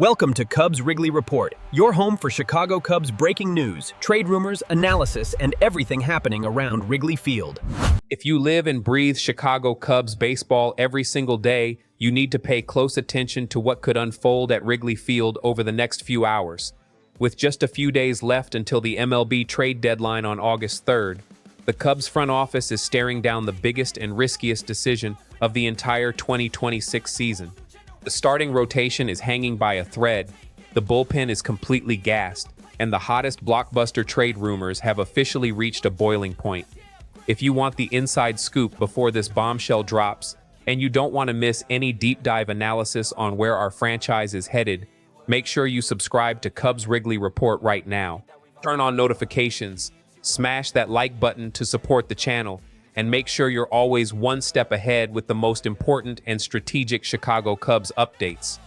Welcome to Cubs Wrigley Report, your home for Chicago Cubs breaking news, trade rumors, analysis, and everything happening around Wrigley Field. If you live and breathe Chicago Cubs baseball every single day, you need to pay close attention to what could unfold at Wrigley Field over the next few hours. With just a few days left until the MLB trade deadline on August 3rd, the Cubs front office is staring down the biggest and riskiest decision of the entire 2026 season. The starting rotation is hanging by a thread, the bullpen is completely gassed, and the hottest blockbuster trade rumors have officially reached a boiling point. If you want the inside scoop before this bombshell drops, and you don't want to miss any deep dive analysis on where our franchise is headed, make sure you subscribe to Cubs Wrigley Report right now. Turn on notifications, smash that like button to support the channel, and make sure you're always one step ahead with the most important and strategic Chicago Cubs updates.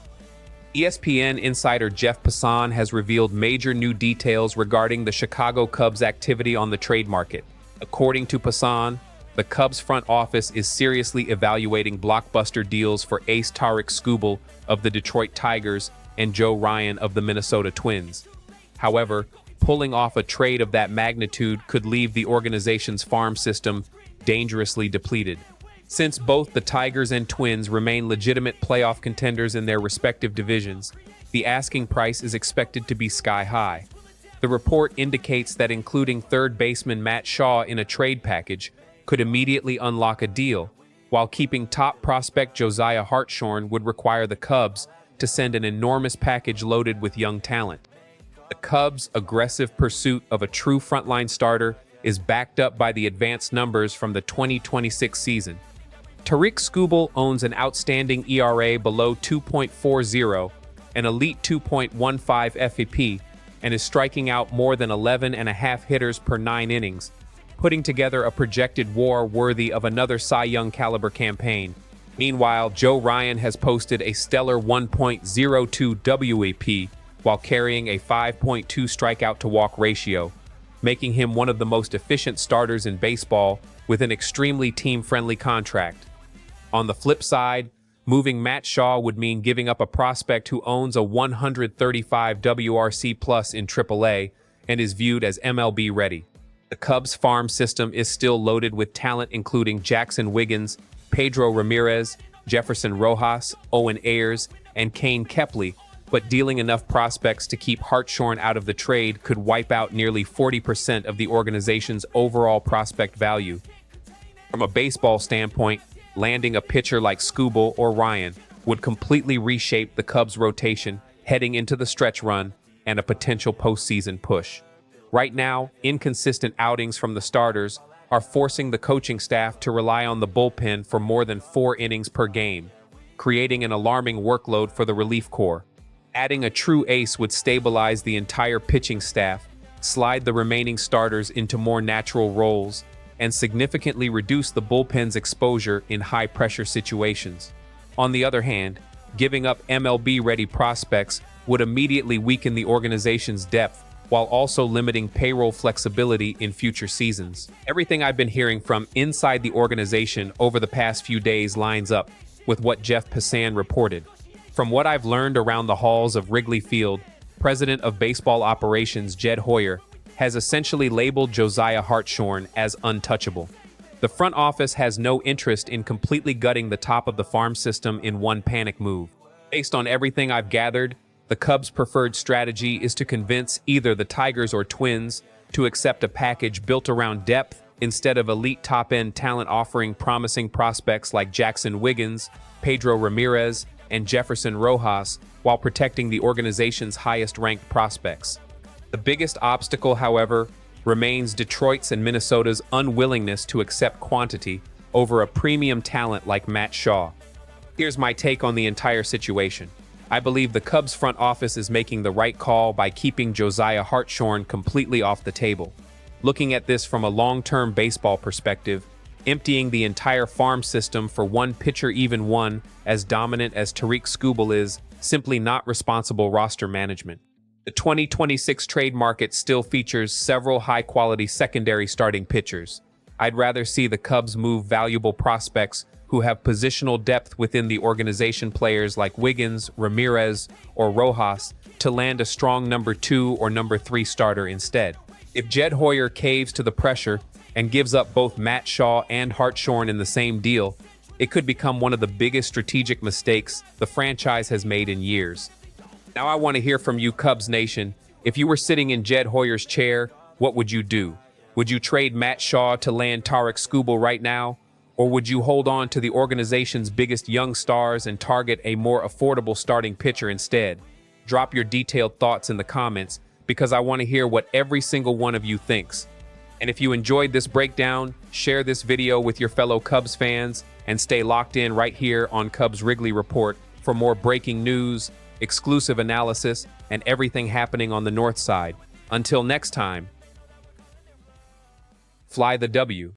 ESPN insider Jeff Passan has revealed major new details regarding the Chicago Cubs' activity on the trade market. According to Passan, the Cubs front office is seriously evaluating blockbuster deals for ace Tarik Skubal of the Detroit Tigers and Joe Ryan of the Minnesota Twins. However, pulling off a trade of that magnitude could leave the organization's farm system dangerously depleted. Since both the Tigers and Twins remain legitimate playoff contenders in their respective divisions, the asking price is expected to be sky high. The report indicates that including third baseman Matt Shaw in a trade package could immediately unlock a deal, while keeping top prospect Josiah Hartshorn would require the Cubs to send an enormous package loaded with young talent. The Cubs' aggressive pursuit of a true frontline starter is backed up by the advanced numbers from the 2026 season. Tarik Skubal owns an outstanding ERA below 2.40, an elite 2.15 FAP, and is striking out more than 11.5 hitters per 9 innings, putting together a projected WAR worthy of another Cy Young caliber campaign. Meanwhile, Joe Ryan has posted a stellar 1.02 WAP while carrying a 5.2 strikeout to walk ratio, making him one of the most efficient starters in baseball with an extremely team-friendly contract. On the flip side, moving Matt Shaw would mean giving up a prospect who owns a 135 WRC plus in AAA and is viewed as MLB ready. The Cubs farm system is still loaded with talent including Jackson Wiggins, Pedro Ramirez, Jefferson Rojas, Owen Ayers, and Kane Kepley, but dealing enough prospects to keep Hartshorn out of the trade could wipe out nearly 40% of the organization's overall prospect value. From a baseball standpoint, landing a pitcher like Skubal or Ryan would completely reshape the Cubs' rotation heading into the stretch run and a potential postseason push. Right now, inconsistent outings from the starters are forcing the coaching staff to rely on the bullpen for more than 4 innings per game, creating an alarming workload for the relief corps. Adding a true ace would stabilize the entire pitching staff, slide the remaining starters into more natural roles, and significantly reduce the bullpen's exposure in high-pressure situations. On the other hand, giving up MLB-ready prospects would immediately weaken the organization's depth while also limiting payroll flexibility in future seasons. Everything I've been hearing from inside the organization over the past few days lines up with what Jeff Passan reported. From what I've learned around the halls of Wrigley Field, President of Baseball Operations Jed Hoyer has essentially labeled Josiah Hartshorn as untouchable. The front office has no interest in completely gutting the top of the farm system in one panic move. Based on everything I've gathered, the Cubs' preferred strategy is to convince either the Tigers or Twins to accept a package built around depth instead of elite top-end talent offering promising prospects like Jackson Wiggins, Pedro Ramirez, and Jefferson Rojas, while protecting the organization's highest-ranked prospects. The biggest obstacle, however, remains Detroit's and Minnesota's unwillingness to accept quantity over a premium talent like Matt Shaw. Here's my take on the entire situation. I believe the Cubs front office is making the right call by keeping Josiah Hartshorn completely off the table. Looking at this from a long-term baseball perspective, emptying the entire farm system for one pitcher, even one as dominant as Tarik Skubal, is simply not responsible roster management. The 2026 trade market still features several high-quality secondary starting pitchers. I'd rather see the Cubs move valuable prospects who have positional depth within the organization, players like Wiggins, Ramirez, or Rojas, to land a strong number 2 or number 3 starter instead. If Jed Hoyer caves to the pressure and gives up both Matt Shaw and Hartshorn in the same deal, it could become one of the biggest strategic mistakes the franchise has made in years. Now I want to hear from you, Cubs Nation. If you were sitting in Jed Hoyer's chair, what would you do? Would you trade Matt Shaw to land Tarik Skubal right now? Or would you hold on to the organization's biggest young stars and target a more affordable starting pitcher instead? Drop your detailed thoughts in the comments, because I want to hear what every single one of you thinks. And if you enjoyed this breakdown, share this video with your fellow Cubs fans and stay locked in right here on Cubs Wrigley Report for more breaking news, exclusive analysis, and everything happening on the North Side. Until next time, fly the W.